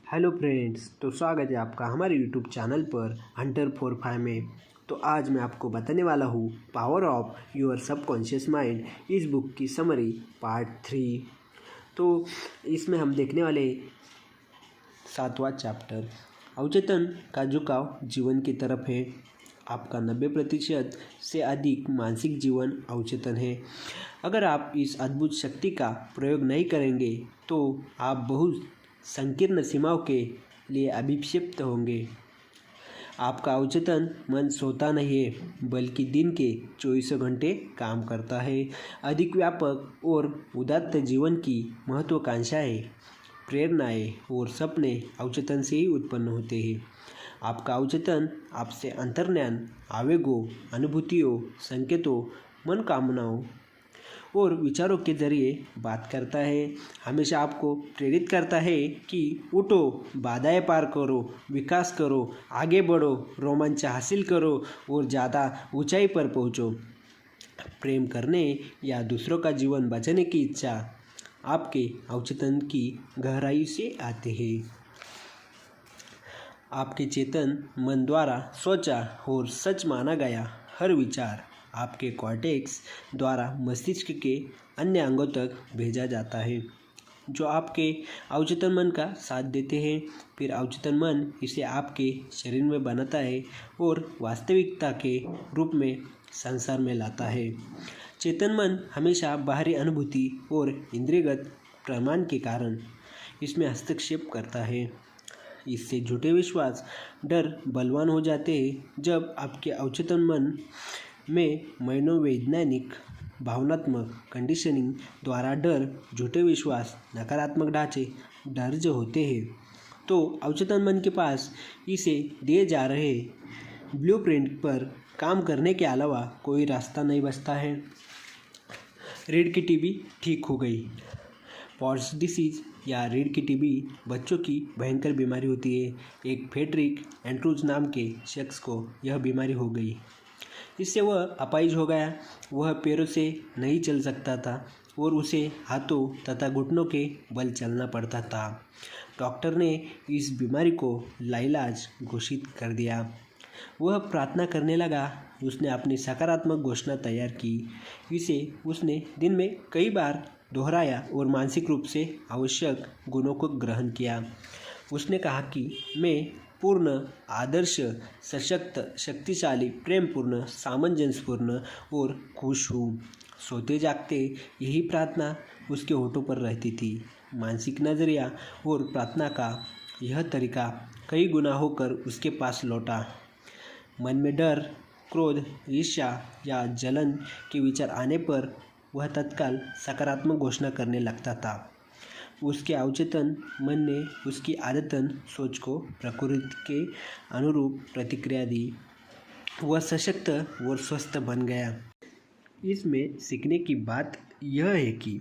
Hello friends, तो स्वागत है आपका हमारे यूट्यूब चैनल पर हंटर 45 में। तो आज मैं आपको बताने वाला हूँ power of your subconscious mind इस बुक की समरी पार्ट 3। तो इसमें हम देखने वाले 7वां चैप्टर अवचेतन का झुकाव जीवन की तरफ है। आपका 90% से अधिक मानसिक जीवन अवचेतन है। अगर आप इस अद्भुत शक्ति का प्रयोग नहीं करेंगे तो आप बहुत संकीर्ण सीमाओं के लिए अभिक्षिप्त होंगे। आपका अवचेतन मन सोता नहीं है, बल्कि दिन के 24 घंटे काम करता है। अधिक व्यापक और उदात्त जीवन की महत्वाकांक्षाएं, प्रेरणाएं और सपने अवचेतन से ही उत्पन्न होते हैं। आपका अवचेतन आपसे अंतर्ज्ञान, आवेगों, अनुभूतियों, संकेतों, मनोकामनाओं और विचारों के जरिए बात करता है। हमेशा आपको प्रेरित करता है कि उठो, बाधाएं पार करो, विकास करो, आगे बढ़ो, रोमांच हासिल करो और ज़्यादा ऊंचाई पर पहुंचो। प्रेम करने या दूसरों का जीवन बचाने की इच्छा आपके अवचेतन की गहराई से आते हैं। आपके चेतन मन द्वारा सोचा और सच माना गया हर विचार आपके कॉर्टेक्स द्वारा मस्तिष्क के अन्य अंगों तक भेजा जाता है, जो आपके अवचेतन मन का साथ देते हैं। फिर अवचेतन मन इसे आपके शरीर में बनाता है और वास्तविकता के रूप में संसार में लाता है। चेतन मन हमेशा बाहरी अनुभूति और इंद्रियगत प्रमाण के कारण इसमें हस्तक्षेप करता है। इससे झूठे विश्वास, डर बलवान हो जाते हैं। जब आपके अवचेतन मन में मनोवैज्ञानिक भावनात्मक कंडीशनिंग द्वारा डर, झूठे विश्वास, नकारात्मक ढांचे दर्ज होते हैं, तो अवचेतन मन के पास इसे दिए जा रहे ब्लूप्रिंट पर काम करने के अलावा कोई रास्ता नहीं बचता है। रीढ़ की टीबी ठीक हो गई। पॉट्स डिसीज या रीढ़ की टीबी बच्चों की भयंकर बीमारी होती है। एक फ्रेडरिक एंड्रूज नाम के शख्स को यह बीमारी हो गई। इससे वह अपाहिज हो गया। वह पैरों से नहीं चल सकता था और उसे हाथों तथा घुटनों के बल चलना पड़ता था। डॉक्टर ने इस बीमारी को लाइलाज घोषित कर दिया। वह प्रार्थना करने लगा। उसने अपनी सकारात्मक घोषणा तैयार की। इसे उसने दिन में कई बार दोहराया और मानसिक रूप से आवश्यक गुणों को ग्रहण किया। उसने कहा कि मैं पूर्ण, आदर्श, सशक्त, शक्तिशाली, प्रेमपूर्ण, सामंजस्यपूर्ण और खुश हूँ। सोते जागते यही प्रार्थना उसके होठों पर रहती थी। मानसिक नजरिया और प्रार्थना का यह तरीका कई गुना होकर उसके पास लौटा। मन में डर, क्रोध, ईर्ष्या या जलन के विचार आने पर वह तत्काल सकारात्मक घोषणा करने लगता था। उसके अवचेतन मन ने उसकी आदतन सोच को प्रकृति के अनुरूप प्रतिक्रिया दी। वह सशक्त और स्वस्थ बन गया। इसमें सीखने की बात यह है कि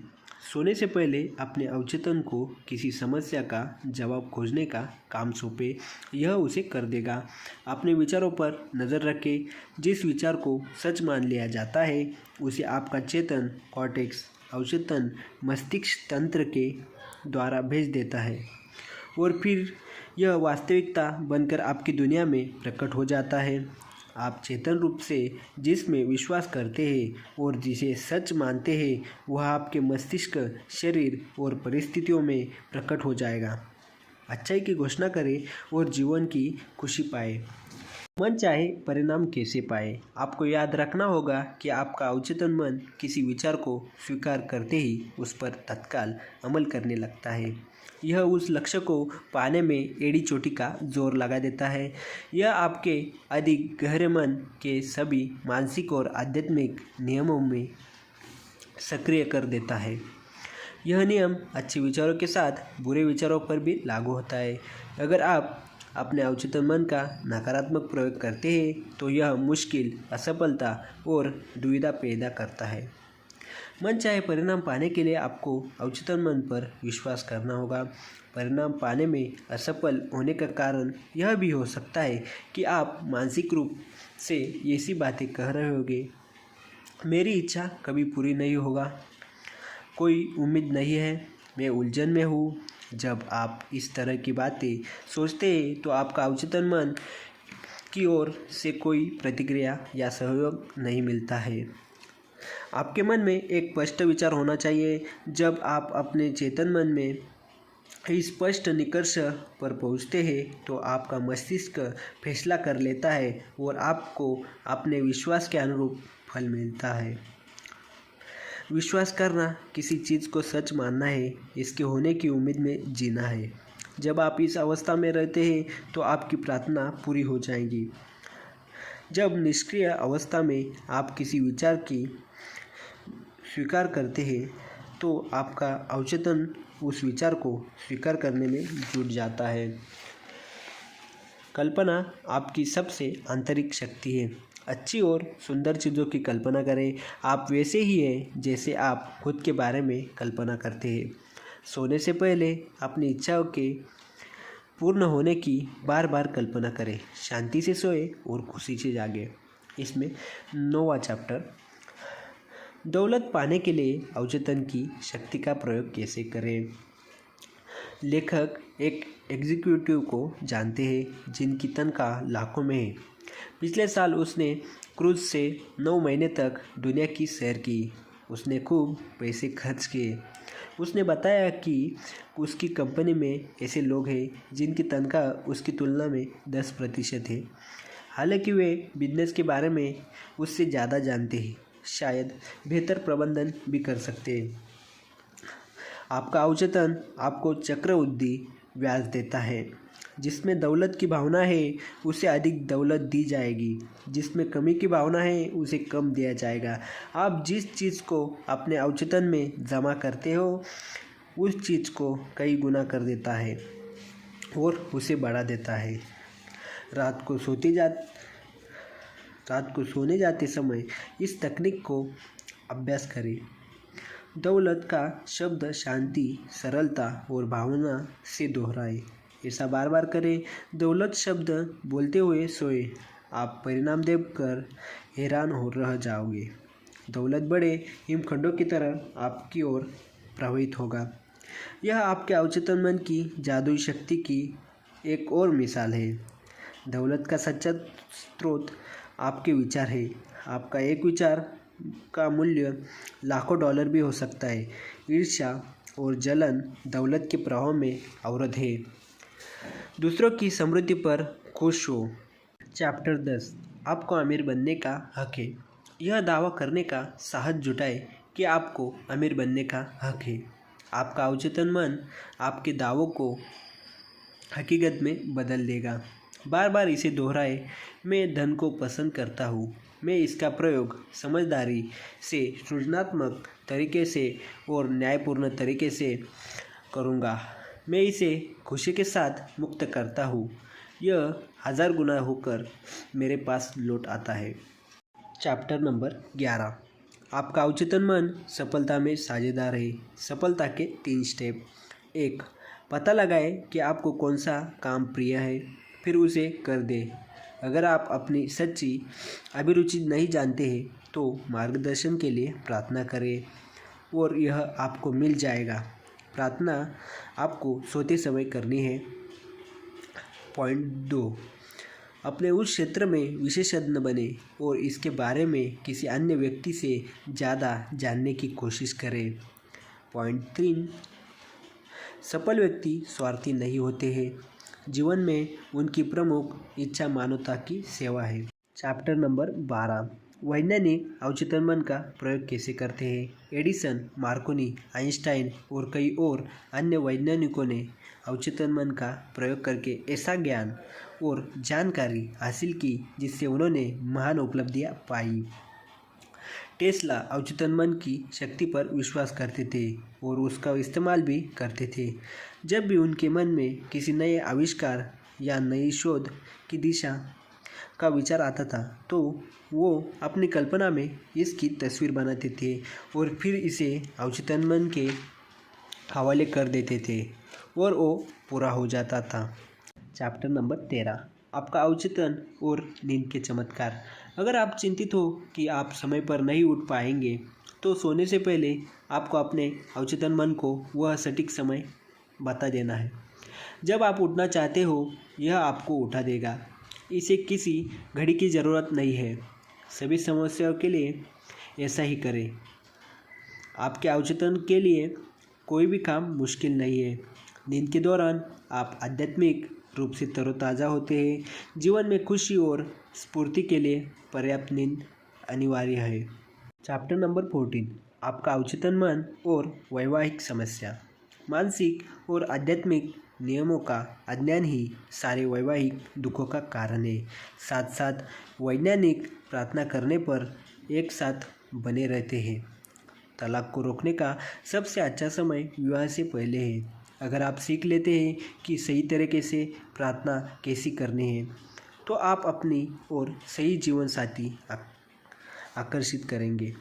सोने से पहले अपने अवचेतन को किसी समस्या का जवाब खोजने का काम सौंपे। यह उसे कर देगा। अपने विचारों पर नज़र रखें। जिस विचार को सच मान लिया जाता है उसे आपका चेतन कॉर्टेक्स अवचेतन मस्तिष्क तंत्र के द्वारा भेज देता है और फिर यह वास्तविकता बनकर आपकी दुनिया में प्रकट हो जाता है। आप चेतन रूप से जिसमें विश्वास करते हैं और जिसे सच मानते हैं वह आपके मस्तिष्क, शरीर और परिस्थितियों में प्रकट हो जाएगा। अच्छाई की घोषणा करें और जीवन की खुशी पाए। मन चाहे परिणाम कैसे पाए, आपको याद रखना होगा कि आपका अवचेतन मन किसी विचार को स्वीकार करते ही उस पर तत्काल अमल करने लगता है। यह उस लक्ष्य को पाने में एड़ी चोटी का जोर लगा देता है। यह आपके अधिक गहरे मन के सभी मानसिक और आध्यात्मिक नियमों में सक्रिय कर देता है। यह नियम अच्छे विचारों के साथ बुरे विचारों पर भी लागू होता है। अगर आप अपने अवचेतन मन का नकारात्मक प्रयोग करते हैं तो यह मुश्किल, असफलता और दुविधा पैदा करता है। मन चाहे परिणाम पाने के लिए आपको अवचेतन मन पर विश्वास करना होगा। परिणाम पाने में असफल होने का कारण यह भी हो सकता है कि आप मानसिक रूप से ऐसी बातें कह रहे होंगे, मेरी इच्छा कभी पूरी नहीं होगा, कोई उम्मीद नहीं है, मैं उलझन में हूँ, जब आप इस तरह की बातें सोचते हैं तो आपका अवचेतन मन की ओर से कोई प्रतिक्रिया या सहयोग नहीं मिलता है। आपके मन में एक स्पष्ट विचार होना चाहिए। जब आप अपने चेतन मन में इस स्पष्ट निष्कर्ष पर पहुंचते हैं तो आपका मस्तिष्क फैसला कर लेता है और आपको अपने विश्वास के अनुरूप फल मिलता है। विश्वास करना किसी चीज़ को सच मानना है, इसके होने की उम्मीद में जीना है। जब आप इस अवस्था में रहते हैं तो आपकी प्रार्थना पूरी हो जाएगी। जब निष्क्रिय अवस्था में आप किसी विचार की स्वीकार करते हैं तो आपका अवचेतन उस विचार को स्वीकार करने में जुट जाता है। कल्पना आपकी सबसे आंतरिक शक्ति है। अच्छी और सुंदर चीज़ों की कल्पना करें। आप वैसे ही हैं जैसे आप खुद के बारे में कल्पना करते हैं। सोने से पहले अपनी इच्छाओं के पूर्ण होने की बार बार कल्पना करें। शांति से सोए और खुशी से जागे। इसमें 9वां चैप्टर, दौलत पाने के लिए अवचेतन की शक्ति का प्रयोग कैसे करें। लेखक एक एग्जीक्यूटिव को जानते हैं जिनकी तनख्वाह लाखों में है। पिछले साल उसने क्रूज से 9 महीने तक दुनिया की सैर की। उसने खूब पैसे खर्च किए। उसने बताया कि उसकी कंपनी में ऐसे लोग हैं जिनकी तनख्वाह उसकी तुलना में 10% है। हालांकि वे बिजनेस के बारे में उससे ज़्यादा जानते हैं, शायद बेहतर प्रबंधन भी कर सकते हैं। आपका अवचेतन आपको चक्रवृद्धि ब्याज देता है। जिसमें दौलत की भावना है उसे अधिक दौलत दी जाएगी, जिसमें कमी की भावना है उसे कम दिया जाएगा। आप जिस चीज़ को अपने अवचेतन में जमा करते हो उस चीज़ को कई गुना कर देता है और उसे बढ़ा देता है। रात को सोने जाते समय इस तकनीक को अभ्यास करें। दौलत का शब्द शांति, सरलता और भावना से दोहराएं। ऐसा बार बार करें। दौलत शब्द बोलते हुए सोए। आप परिणाम देखकर हैरान हो रह जाओगे। दौलत बड़े हिमखंडों की तरह आपकी ओर प्रवाहित होगा। यह आपके अवचेतन मन की जादुई शक्ति की एक और मिसाल है। दौलत का सच्चा स्रोत आपके विचार है। आपका एक विचार का मूल्य लाखों डॉलर भी हो सकता है। ईर्ष्या और जलन दौलत के प्रवाह में अवरोध है। दूसरों की समृद्धि पर खुश हो। चैप्टर 10, आपको अमीर बनने का हक है। यह दावा करने का साहस जुटाए कि आपको अमीर बनने का हक है। आपका अवचेतन मन आपके दावों को हकीकत में बदल देगा। बार बार इसे दोहराए। मैं धन को पसंद करता हूँ। मैं इसका प्रयोग समझदारी से, सृजनात्मक तरीके से और न्यायपूर्ण तरीके से करूँगा। मैं इसे खुशी के साथ मुक्त करता हूँ। यह 1000 गुना होकर मेरे पास लौट आता है। चैप्टर नंबर 11, आपका अवचेतन मन सफलता में साझेदार है। सफलता के 3 स्टेप। 1, पता लगाएं कि आपको कौन सा काम प्रिय है, फिर उसे कर दें। अगर आप अपनी सच्ची अभिरुचि नहीं जानते हैं तो मार्गदर्शन के लिए प्रार्थना करें और यह आपको मिल जाएगा। प्रार्थना आपको सोते समय करनी है। पॉइंट 2, अपने उस क्षेत्र में विशेषज्ञ बने और इसके बारे में किसी अन्य व्यक्ति से ज़्यादा जानने की कोशिश करें। पॉइंट 3, सफल व्यक्ति स्वार्थी नहीं होते हैं। जीवन में उनकी प्रमुख इच्छा मानवता की सेवा है। चैप्टर नंबर 12, वैज्ञानिक अवचेतन मन का प्रयोग कैसे करते हैं। एडिसन, मार्कोनी, आइंस्टाइन और कई और अन्य वैज्ञानिकों ने अवचेतन मन का प्रयोग करके ऐसा ज्ञान और जानकारी हासिल की जिससे उन्होंने महान उपलब्धियां पाई। टेस्ला अवचेतन मन की शक्ति पर विश्वास करते थे और उसका इस्तेमाल भी करते थे। जब भी उनके मन में किसी नए आविष्कार या नई शोध की दिशा का विचार आता था तो वो अपनी कल्पना में इसकी तस्वीर बनाते थे और फिर इसे अवचेतन मन के हवाले कर देते थे और वो पूरा हो जाता था। चैप्टर नंबर 13, आपका अवचेतन और नींद के चमत्कार। अगर आप चिंतित हो कि आप समय पर नहीं उठ पाएंगे तो सोने से पहले आपको अपने अवचेतन मन को वह सटीक समय बता देना है। जब आप उठना चाहते हो यह आपको उठा देगा। इसे किसी घड़ी की ज़रूरत नहीं है। सभी समस्याओं के लिए ऐसा ही करें। आपके अवचेतन के लिए कोई भी काम मुश्किल नहीं है। नींद के दौरान आप आध्यात्मिक रूप से तरोताज़ा होते हैं। जीवन में खुशी और स्फूर्ति के लिए पर्याप्त नींद अनिवार्य है। चैप्टर नंबर 14, आपका अवचेतन मन और वैवाहिक समस्या। मानसिक और आध्यात्मिक नियमों का अज्ञान ही सारे वैवाहिक दुखों का कारण है। साथ साथ वैज्ञानिक प्रार्थना करने पर एक साथ बने रहते हैं। तलाक को रोकने का सबसे अच्छा समय विवाह से पहले है। अगर आप सीख लेते हैं कि सही तरीके से प्रार्थना कैसी करनी है तो आप अपनी और सही जीवन साथी आकर्षित करेंगे।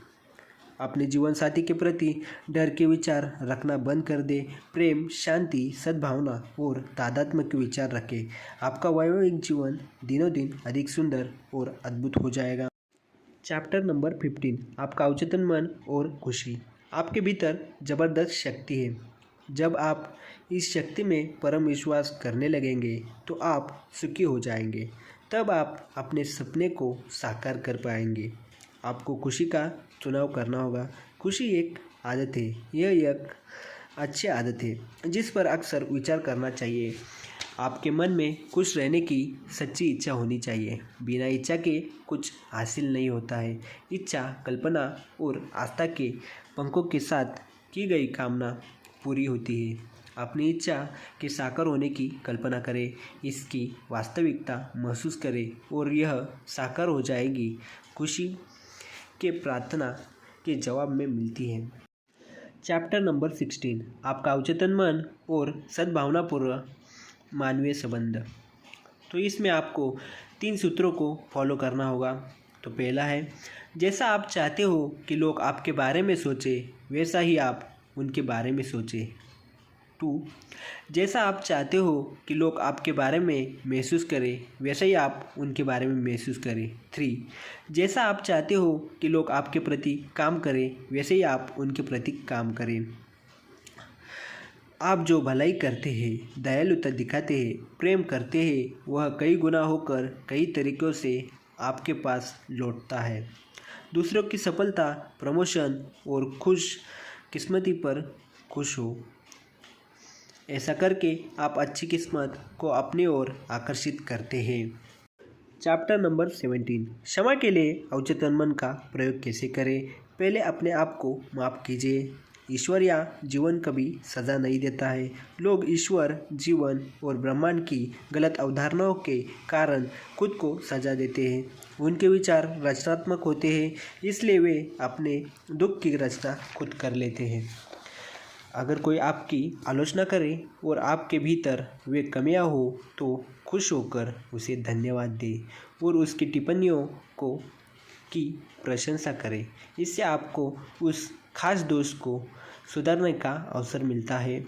अपने जीवन साथी के प्रति डर के विचार रखना बंद कर दे। प्रेम, शांति, सद्भावना और तादात्म्य के विचार रखें। आपका वैवाहिक जीवन दिनों दिन अधिक सुंदर और अद्भुत हो जाएगा। चैप्टर नंबर 15, आपका अवचेतन मन और खुशी। आपके भीतर जबरदस्त शक्ति है। जब आप इस शक्ति में परम विश्वास करने लगेंगे तो आप सुखी हो जाएंगे। तब आप अपने सपने को साकार कर पाएंगे। आपको खुशी का चुनाव करना होगा। खुशी एक आदत है। यह एक अच्छी आदत है जिस पर अक्सर विचार करना चाहिए। आपके मन में खुश रहने की सच्ची इच्छा होनी चाहिए। बिना इच्छा के कुछ हासिल नहीं होता है। इच्छा, कल्पना और आस्था के पंखों के साथ की गई कामना पूरी होती है। अपनी इच्छा के साकार होने की कल्पना करें, इसकी वास्तविकता महसूस करें और यह साकार हो जाएगी। खुशी के प्रार्थना के जवाब में मिलती है। चैप्टर नंबर 16, आपका अवचेतन मन और सद्भावनापूर्ण मानवीय संबंध। तो इसमें आपको 3 सूत्रों को फॉलो करना होगा। तो पहला है, जैसा आप चाहते हो कि लोग आपके बारे में सोचें वैसा ही आप उनके बारे में सोचें। 2, जैसा आप चाहते हो कि लोग आपके बारे में महसूस करें वैसा ही आप उनके बारे में महसूस करें। 3, जैसा आप चाहते हो कि लोग आपके प्रति काम करें वैसे ही आप उनके प्रति काम करें। आप जो भलाई करते हैं, दयालुता दिखाते हैं, प्रेम करते हैं, वह कई गुना होकर कई तरीक़ों से आपके पास लौटता है। दूसरों की सफलता, प्रमोशन और खुश किस्मती पर खुश हो। ऐसा करके आप अच्छी किस्मत को अपनी ओर आकर्षित करते हैं। चैप्टर नंबर 17, क्षमा के लिए अवचेतन मन का प्रयोग कैसे करें। पहले अपने आप को माफ़ कीजिए। ईश्वर या जीवन कभी सज़ा नहीं देता है। लोग ईश्वर, जीवन और ब्रह्मांड की गलत अवधारणाओं के कारण खुद को सज़ा देते हैं। उनके विचार रचनात्मक होते हैं, इसलिए वे अपने दुख की रचना खुद कर लेते हैं। अगर कोई आपकी आलोचना करे और आपके भीतर वे कमियां हो तो खुश होकर उसे धन्यवाद दें और उसकी टिप्पणियों की प्रशंसा करें। इससे आपको उस खास दोष को सुधारने का अवसर मिलता है।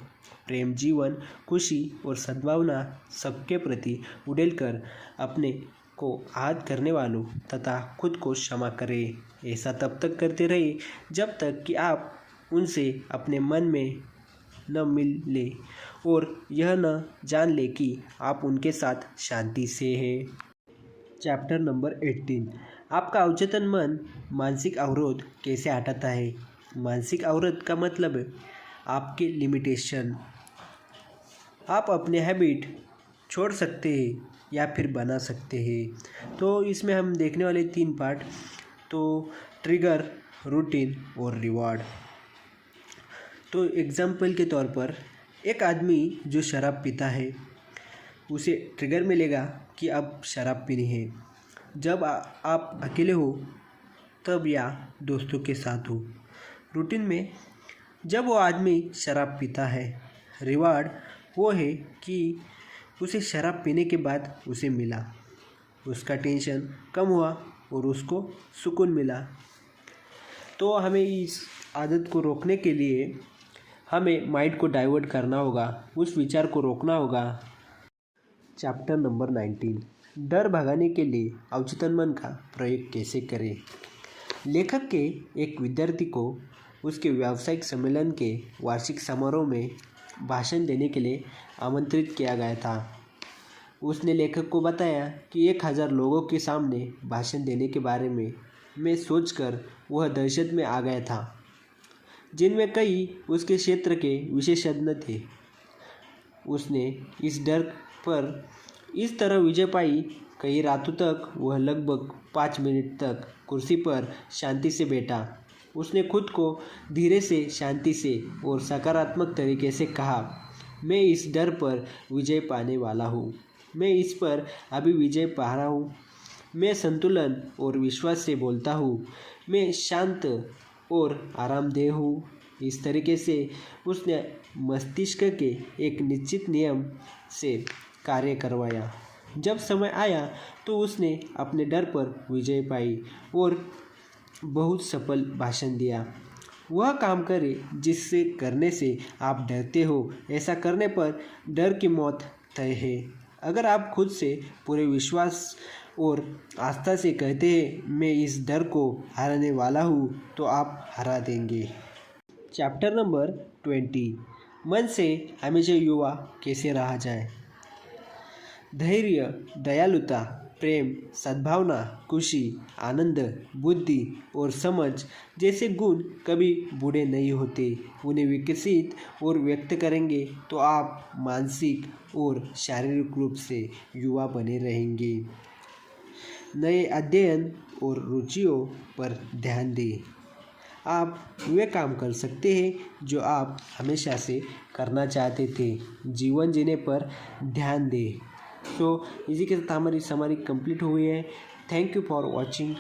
प्रेम, जीवन, खुशी और सद्भावना सबके प्रति उड़ेलकर अपने को आहत करने वालों तथा खुद को क्षमा करें। ऐसा तब तक करते रहे जब तक कि आप उनसे अपने मन में न मिल ले और यह न जान ले कि आप उनके साथ शांति से हैं। चैप्टर नंबर 18, आपका अवचेतन मन मानसिक अवरोध कैसे हटाता है। मानसिक अवरोध का मतलब है आपके लिमिटेशन। आप अपने हैबिट छोड़ सकते हैं या फिर बना सकते हैं। तो इसमें हम देखने वाले 3 पार्ट, तो ट्रिगर, रूटीन और रिवॉर्ड। तो एग्जाम्पल के तौर पर एक आदमी जो शराब पीता है उसे ट्रिगर मिलेगा कि अब शराब पीनी है जब आप अकेले हो तब या दोस्तों के साथ हो। रूटीन में जब वो आदमी शराब पीता है। रिवार्ड वो है कि उसे शराब पीने के बाद उसे मिला, उसका टेंशन कम हुआ और उसको सुकून मिला। तो हमें इस आदत को रोकने के लिए हमें माइंड को डाइवर्ट करना होगा, उस विचार को रोकना होगा। चैप्टर नंबर 19, डर भगाने के लिए अवचेतन मन का प्रयोग कैसे करें। लेखक के एक विद्यार्थी को उसके व्यावसायिक सम्मेलन के वार्षिक समारोह में भाषण देने के लिए आमंत्रित किया गया था। उसने लेखक को बताया कि 1000 लोगों के सामने भाषण देने के बारे में सोचकर वह दहशत में आ गया था, जिनमें कई उसके क्षेत्र के विशेषज्ञ थे। उसने इस डर पर इस तरह विजय पाई। कई रातों तक वह लगभग 5 मिनट तक कुर्सी पर शांति से बैठा। उसने खुद को धीरे से, शांति से और सकारात्मक तरीके से कहा, मैं इस डर पर विजय पाने वाला हूँ। मैं इस पर अभी विजय पा रहा हूँ। मैं संतुलन और विश्वास से बोलता हूँ। मैं शांत और आरामदेह हूँ। इस तरीके से उसने मस्तिष्क के एक निश्चित नियम से कार्य करवाया। जब समय आया तो उसने अपने डर पर विजय पाई और बहुत सफल भाषण दिया। वह काम करें जिससे करने से आप डरते हो। ऐसा करने पर डर की मौत तय है। अगर आप खुद से पूरे विश्वास और आस्था से कहते हैं, मैं इस डर को हराने वाला हूँ, तो आप हरा देंगे। चैप्टर नंबर 20, मन से हमेशा युवा कैसे रहा जाए। धैर्य, दयालुता, प्रेम, सद्भावना, खुशी, आनंद, बुद्धि और समझ जैसे गुण कभी बूढ़े नहीं होते। उन्हें विकसित और व्यक्त करेंगे तो आप मानसिक और शारीरिक रूप से युवा बने रहेंगे। नए अध्ययन और रुचियों पर ध्यान दें। आप वे काम कर सकते हैं जो आप हमेशा से करना चाहते थे। जीवन जीने पर ध्यान दें। सो इसी के साथ हमारी समरी कंप्लीट हुई है। Thank you for watching.